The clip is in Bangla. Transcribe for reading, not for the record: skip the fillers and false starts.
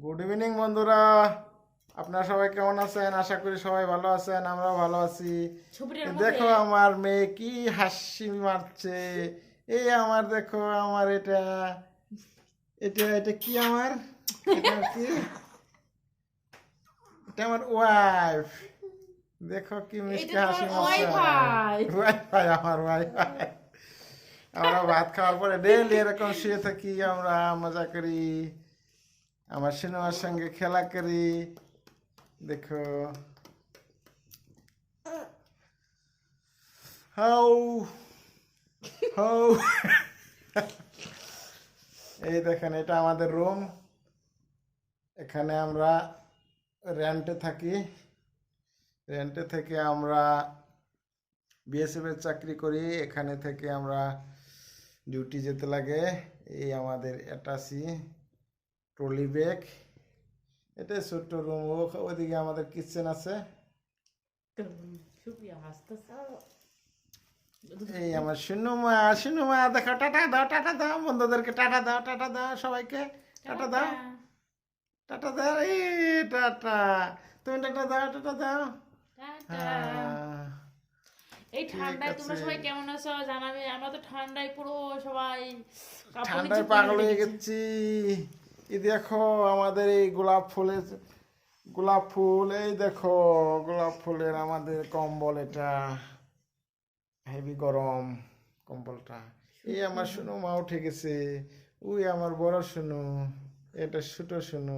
গুড ইভিনিং বন্ধুরা, আপনারা সবাই কেমন আছেন? আশা করি সবাই ভালো আছেন, আমরাও ভালো আছি। দেখো আমার মেয়ে কি হাসি মারছে। এই আমার দেখো, আমার এটা এটা এটা কি আমার, এটা কি, এটা আমার ওয়াইফ। দেখো কি মিষ্টি হাসি মারছে। ওয়াইফাই, আমার ওয়াইফাই। আমরা ভাত খাওয়ার পরে ডেইলি এরকম শুয়ে থাকি, আমরা মজা করি, আমার সিনেমার সঙ্গে খেলা করি। দেখো হাউ হাউ। এই দেখেন, এটা আমাদের রুম। এখানে আমরা রেন্টে থাকি। রেন্টে থেকে আমরা বিএসএফ এর চাকরি করি। এখানে থেকে আমরা ডিউটি যেতে লাগে। এই আমাদের অ্যাটাচি ট্রলি ব্যাগ। এটা ছোট্ট রুম। ওইদিকে আমাদের কিচেন আছে। এই আমার শুনুমা, শুনুমা দেখো, টাটা দাও, টাটা দাও বন্ধুদেরকে, টাটা দাও, টাটা দাও সবাইকে, টাটা দাও, টাটা দাও, এই টাটা। তুমি টাটা দাও, টাটা দাও। হ্যাঁ, এই ঠান্ডায় তোমরা সবাই কেমন আছো জানাবে। আমরা তো ঠান্ডায় পুরো সবাই ঠান্ডায় পাগল হয়ে গেছি। এই দেখো আমাদের এই গোলাপ ফুলের, গোলাপ ফুল, এই দেখো গোলাপ ফুলের আমাদের কম্বল। এটা হেভি গরম কম্বলটা। এই আমার শুনু মা উঠে গেছে। ওই আমার বড় শুনু, এটা ছোট শুনু।